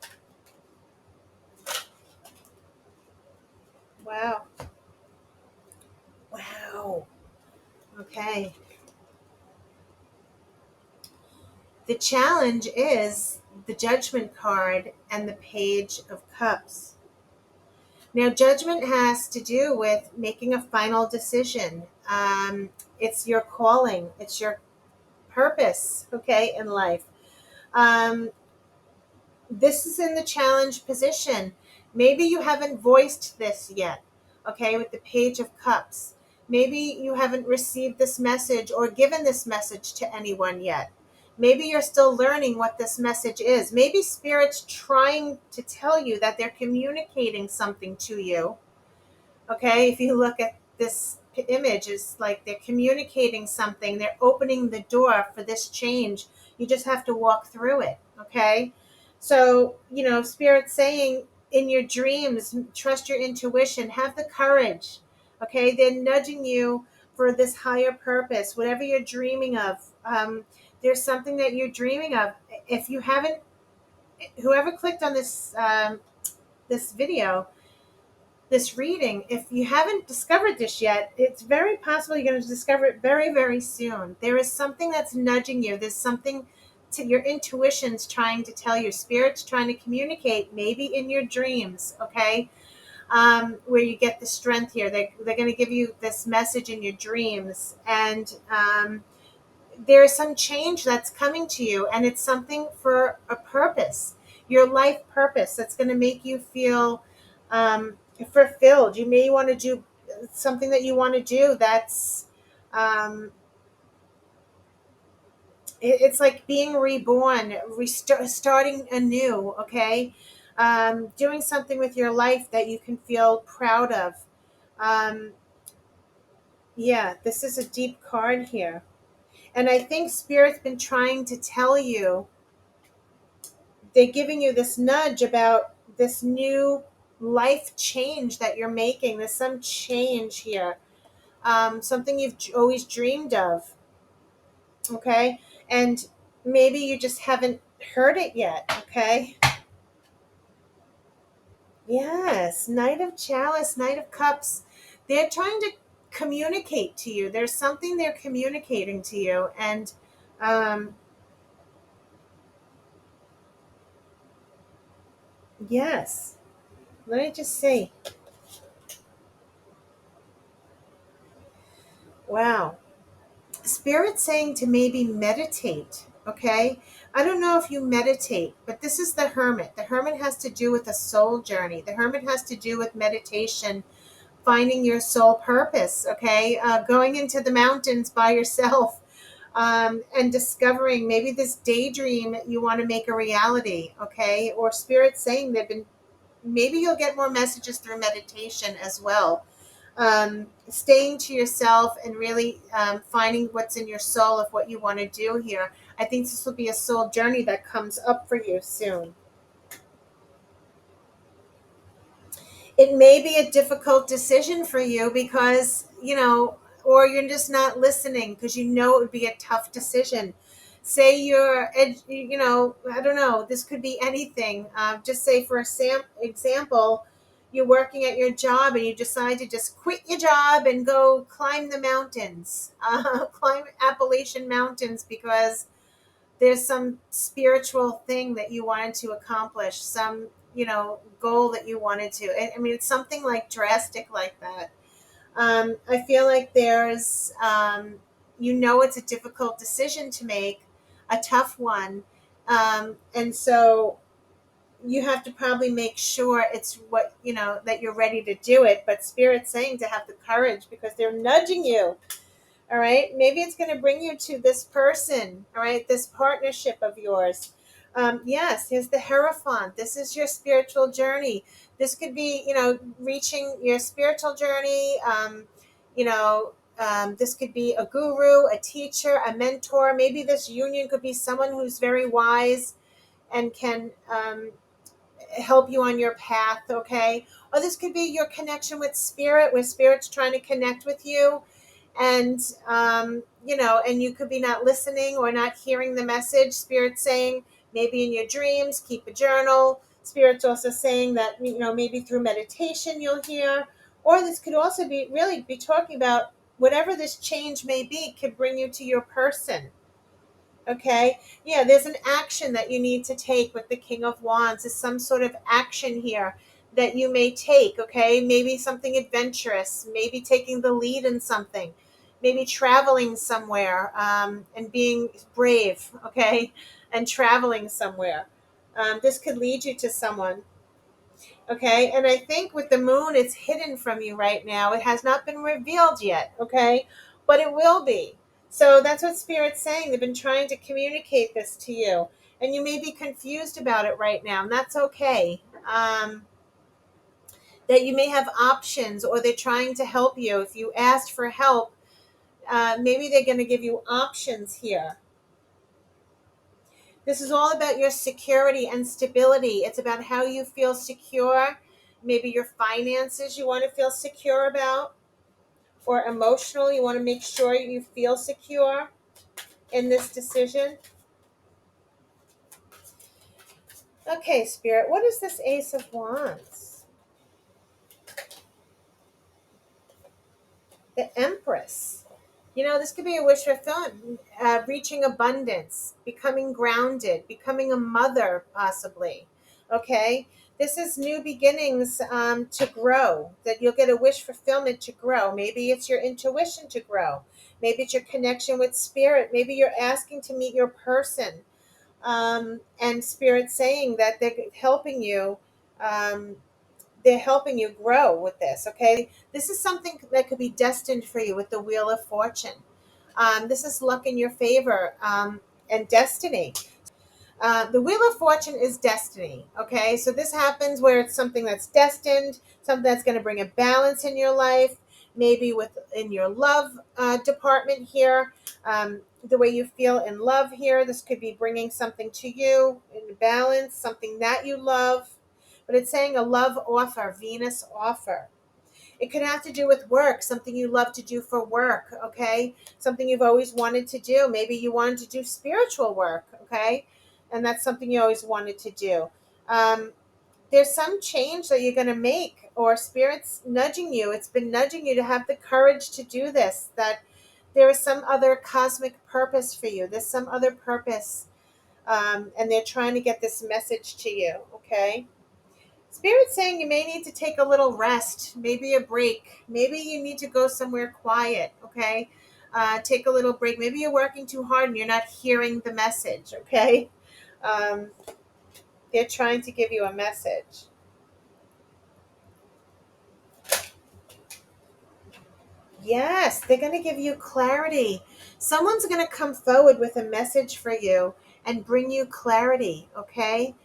Wow. Wow. Okay. The challenge is the Judgment card and the Page of Cups. Now, Judgment has to do with making a final decision. It's your calling. It's your purpose, okay, in life. This is in the challenge position. Maybe you haven't voiced this yet, okay, with the Page of Cups. Maybe you haven't received this message or given this message to anyone yet. Maybe you're still learning what this message is. Maybe Spirit's trying to tell you that they're communicating something to you. Okay, if you look at this image, it's like they're communicating something. They're opening the door for this change. You just have to walk through it, okay? So, Spirit's saying in your dreams, trust your intuition, have the courage, okay? They're nudging you for this higher purpose, whatever you're dreaming of. There's something that you're dreaming of. If you haven't, whoever clicked on this video, this reading, if you haven't discovered this yet, it's very possible you're going to discover it very, very soon. There is something that's nudging you. There's something to your intuition's trying to tell you. Spirit's trying to communicate, maybe in your dreams, okay? Where you get the strength here. They're going to give you this message in your dreams. And there's some change that's coming to you, and it's something for a purpose, your life purpose, that's going to make you feel fulfilled. You may want to do something that you want to do that's it's like being reborn, starting anew, okay? Doing something with your life that you can feel proud of. Yeah, this is a deep card here. And I think Spirit's been trying to tell you, they're giving you this nudge about this new life change that you're making. There's some change here, something you've always dreamed of, okay? And maybe you just haven't heard it yet, okay? Yes, Knight of Chalice, Knight of Cups. They're trying to communicate to you. There's something they're communicating to you. And yes, let me just see. Wow. Spirit saying to maybe meditate, okay? I don't know if you meditate, but this is the Hermit. The Hermit has to do with a soul journey. The Hermit has to do with meditation, finding your soul purpose, okay? Going into the mountains by yourself, and discovering maybe this daydream you want to make a reality, okay? Or Spirit saying maybe you'll get more messages through meditation as well. Staying to yourself and really finding what's in your soul of what you want to do here. I think this will be a soul journey that comes up for you soon. It may be a difficult decision for you because, or you're just not listening because it would be a tough decision. Say I don't know, this could be anything. Just say for example, you're working at your job and you decide to just quit your job and go climb the mountains, climb Appalachian mountains because there's some spiritual thing that you wanted to accomplish, some, goal that you wanted to. I mean, it's something like drastic like that. I feel like there's, it's a difficult decision to make, a tough one. And so you have to probably make sure it's what, that you're ready to do it. But Spirit's saying to have the courage because they're nudging you. All right. Maybe it's going to bring you to this person. All right. This partnership of yours. Yes. Here's the Hierophant. This is your spiritual journey. This could be, reaching your spiritual journey. This could be a guru, a teacher, a mentor. Maybe this union could be someone who's very wise and can help you on your path. Okay. Or this could be your connection with Spirit, where Spirit's trying to connect with you, and and you could be not listening or not hearing the message. Spirit's saying maybe in your dreams, keep a journal. Spirit's also saying that, maybe through meditation you'll hear. Or this could also be really be talking about whatever this change may be could bring you to your person. Okay. Yeah, there's an action that you need to take with the King of Wands. There's some sort of action here that you may take. Okay. Maybe something adventurous, maybe taking the lead in something, maybe traveling somewhere, and being brave. Okay. And traveling somewhere. This could lead you to someone. Okay. And I think with the moon, it's hidden from you right now. It has not been revealed yet. Okay. But it will be. So that's what Spirit's saying. They've been trying to communicate this to you. And you may be confused about it right now. And that's okay. That you may have options, or they're trying to help you. If you asked for help, maybe they're going to give you options here. This is all about your security and stability. It's about how you feel secure. Maybe your finances you want to feel secure about, or emotional, you want to make sure you feel secure in this decision. Okay, Spirit, what is this Ace of Wands? The Empress. This could be a wish fulfillment, reaching abundance, becoming grounded, becoming a mother, possibly. Okay? This is new beginnings, to grow, that you'll get a wish fulfillment to grow. Maybe it's your intuition to grow. Maybe it's your connection with Spirit. Maybe you're asking to meet your person. And Spirit saying that they're helping you. They're helping you grow with this. Okay, this is something that could be destined for you with the Wheel of Fortune. This is luck in your favor, and destiny. The Wheel of Fortune is destiny. Okay, so this happens where it's something that's destined, something that's going to bring a balance in your life, maybe in your love department here. The way you feel in love here, this could be bringing something to you in balance, something that you love. But it's saying a love offer, Venus offer. It could have to do with work, something you love to do for work, okay? Something you've always wanted to do. Maybe you wanted to do spiritual work, okay? And that's something you always wanted to do. There's some change that you're going to make, or Spirit's nudging you. It's been nudging you to have the courage to do this, that there is some other cosmic purpose for you. There's some other purpose, and they're trying to get this message to you, okay? Spirit's saying you may need to take a little rest, maybe a break. Maybe you need to go somewhere quiet, okay? Take a little break. Maybe you're working too hard and you're not hearing the message, okay? Um, they're trying to give you a message. Yes, they're going to give you clarity. Someone's going to come forward with a message for you and bring you clarity, okay?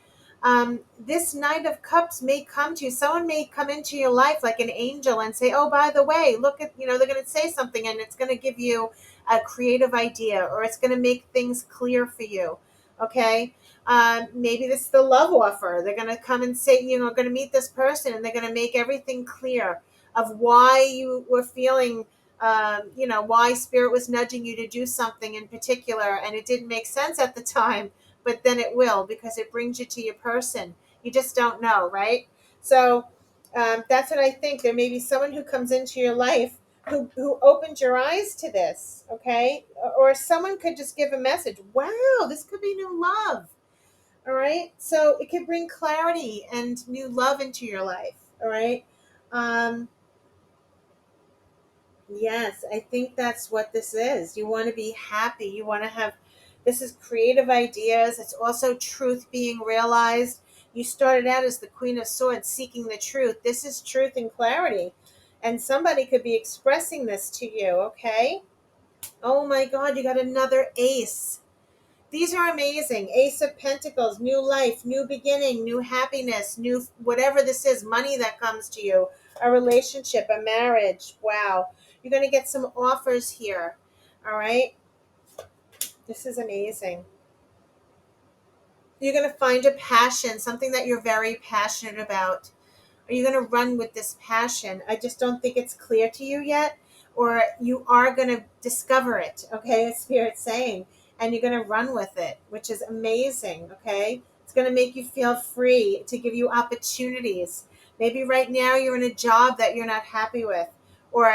This Knight of Cups may come to you. Someone may come into your life like an angel and say, oh, by the way, look at, they're going to say something and it's going to give you a creative idea, or it's going to make things clear for you. Okay. Maybe this is the love offer. They're going to come and say, going to meet this person and they're going to make everything clear of why you were feeling, why Spirit was nudging you to do something in particular. And it didn't make sense at the time, but then it will, because it brings you to your person. You just don't know, right? So That's what I think. There may be someone who comes into your life who opened your eyes to this, okay? Or someone could just give a message. Wow, this could be new love. All right. So it could bring clarity and new love into your life. All right. Um, yes, I think that's what this is. You want to be happy. You want to have, this is creative ideas. It's also truth being realized. You started out as the Queen of Swords seeking the truth. This is truth and clarity. And somebody could be expressing this to you. Okay. Oh my God, you got another ace. These are amazing. Ace of Pentacles, new life, new beginning, new happiness, new whatever this is, money that comes to you, a relationship, a marriage. Wow. You're going to get some offers here. All right. This is amazing. You're going to find a passion, something that you're very passionate about. Are you going to run with this passion? I just don't think it's clear to you yet, or you are going to discover it, okay? It's Spirit saying, and you're going to run with it, which is amazing, okay? It's going to make you feel free, to give you opportunities. Maybe right now you're in a job that you're not happy with, or,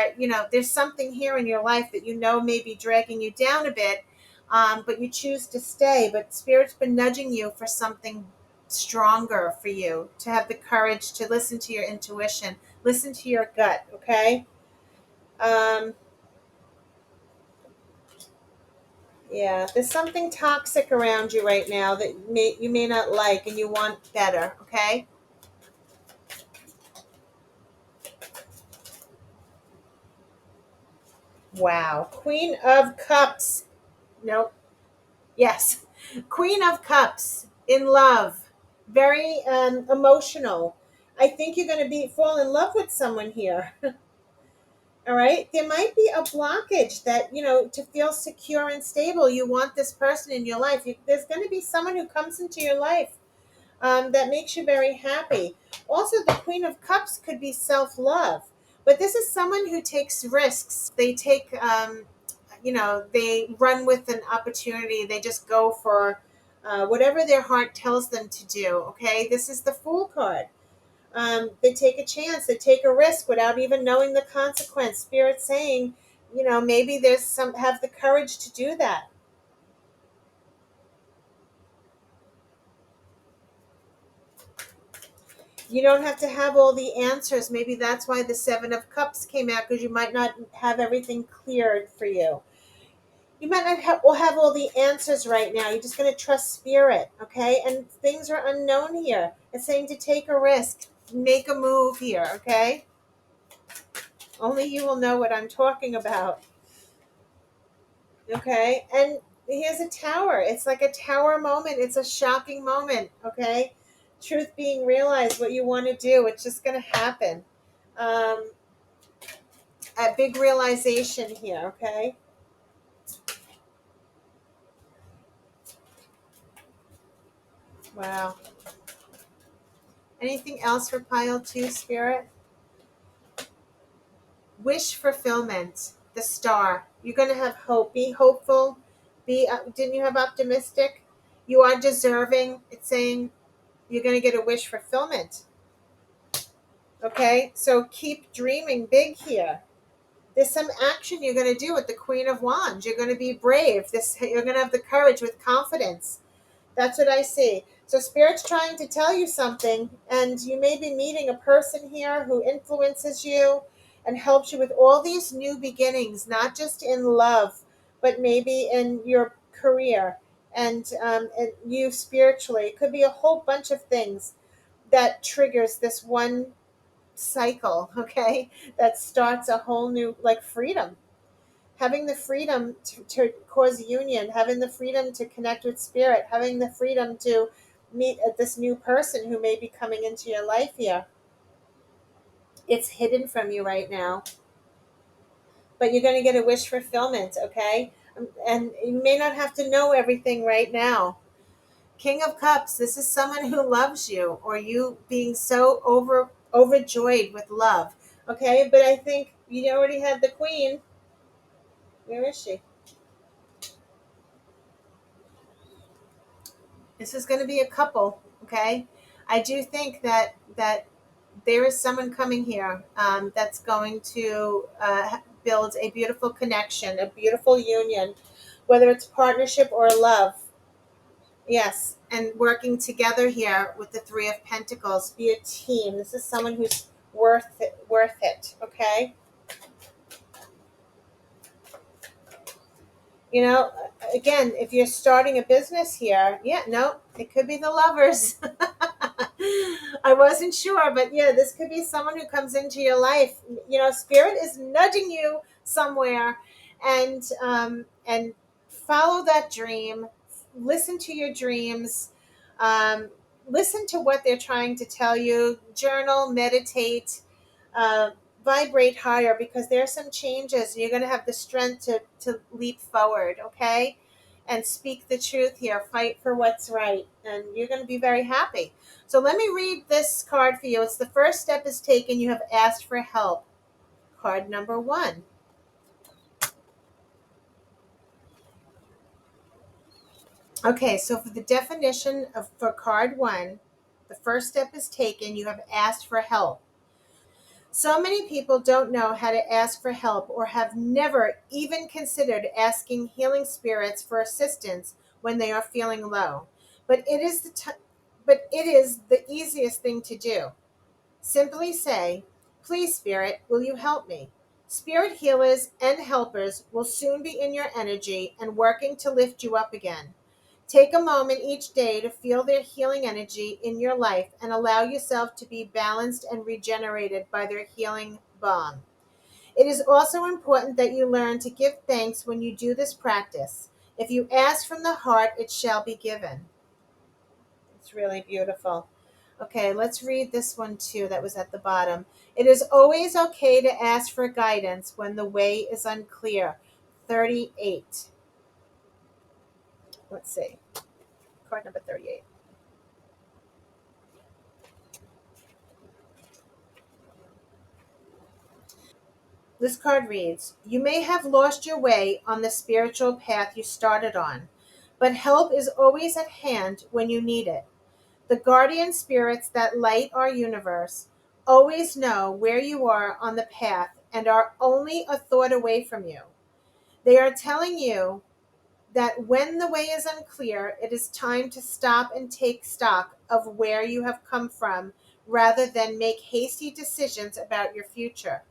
there's something here in your life that may be dragging you down a bit, but you choose to stay, but Spirit's been nudging you for something stronger for you, to have the courage to listen to your intuition, listen to your gut, okay? um yeah, there's something toxic around you right now that you may not like, and you want better, okay? Wow, Queen of Cups. Nope. Yes. Queen of Cups, in love, very emotional. I think you're going to be fall in love with someone here. All right. There might be a blockage that, to feel secure and stable, you want this person in your life. There's going to be someone who comes into your life that makes you very happy. Also, the Queen of Cups could be self love, but this is someone who takes risks. They take, they run with an opportunity. They just go for whatever their heart tells them to do. Okay. This is the Fool card. They take a chance, they take a risk without even knowing the consequence. Spirit saying, maybe there's some have the courage to do that. You don't have to have all the answers. Maybe that's why the Seven of Cups came out, because you might not have everything cleared for you. You might not have all the answers right now. You're just going to trust Spirit, okay? And things are unknown here. It's saying to take a risk, make a move here, okay? Only you will know what I'm talking about. Okay. And here's a tower. It's like a tower moment. It's a shocking moment. Okay. Truth being realized, what you want to do, it's just going to happen. Um, a big realization here. Okay. Wow. Anything else for pile two, Spirit? Wish fulfillment. The star. You're going to have hope. Be hopeful. Didn't you have optimistic? You are deserving. It's saying you're going to get a wish fulfillment. Okay. So keep dreaming big here. There's some action you're going to do with the Queen of Wands. You're going to be brave. You're going to have the courage with confidence. That's what I see. So Spirit's trying to tell you something, and you may be meeting a person here who influences you and helps you with all these new beginnings, not just in love, but maybe in your career and you spiritually. It could be a whole bunch of things that triggers this one cycle, okay, that starts a whole new, like, freedom. Having the freedom to cause union, having the freedom to connect with Spirit, having the freedom to meet this new person who may be coming into your life here. It's hidden from you right now, but you're going to get a wish fulfillment, okay? And you may not have to know everything right now. King of Cups, this is someone who loves you, or you being so overjoyed with love. Okay, but I think you already had the Queen. Where is she? This is going to be a couple. Okay, I do think that there is someone coming here that's going to build a beautiful connection, a beautiful union, whether it's partnership or love. Yes, and working together here with the Three of Pentacles, be a team. This is someone who's worth it. Okay. You know, again, if you're starting a business here, yeah, no, it could be the lovers. I wasn't sure, but yeah, this could be someone who comes into your life. You know, spirit is nudging you somewhere, and follow that dream. Listen to your dreams. Um, Listen to what they're trying to tell you. Journal, meditate. Uh, Vibrate higher, because there are some changes and you're going to have the strength to leap forward, okay, and speak the truth here, fight for what's right, and you're going to be very happy. So let me read this card for you. It's the first step is taken, you have asked for help. Card number 1. Okay, so for the definition of for card 1, the first step is taken, you have asked for help. So many people don't know how to ask for help or have never even considered asking healing spirits for assistance when they are feeling low. But it is the easiest thing to do. Simply say, "Please, spirit, will you help me?" Spirit healers and helpers will soon be in your energy and working to lift you up again. Take a moment each day to feel their healing energy in your life and allow yourself to be balanced and regenerated by their healing balm. It is also important that you learn to give thanks when you do this practice. If you ask from the heart, it shall be given. It's really beautiful. Okay, let's read this one too that was at the bottom. It is always okay to ask for guidance when the way is unclear. 38. Let's see. Card number 38. This card reads, "You may have lost your way on the spiritual path you started on, but help is always at hand when you need it. The guardian spirits that light our universe always know where you are on the path and are only a thought away from you. They are telling you that when the way is unclear, it is time to stop and take stock of where you have come from rather than make hasty decisions about your future.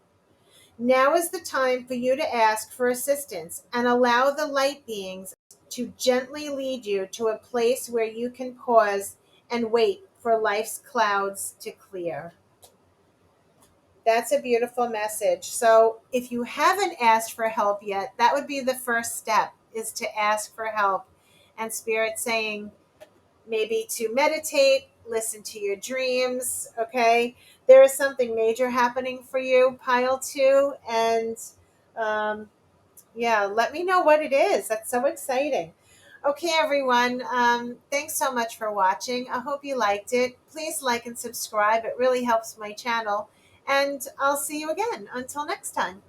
Now is the time for you to ask for assistance and allow the light beings to gently lead you to a place where you can pause and wait for life's clouds to clear." That's a beautiful message. So if you haven't asked for help yet, that would be the first step, is to ask for help. And Spirit saying maybe to meditate, listen to your dreams, okay? There is something major happening for you, pile 2, and um, yeah, let me know what it is. That's so exciting. Okay, everyone, thanks so much for watching. I hope you liked it. Please like and subscribe. It really helps my channel. And I'll see you again. Until next time.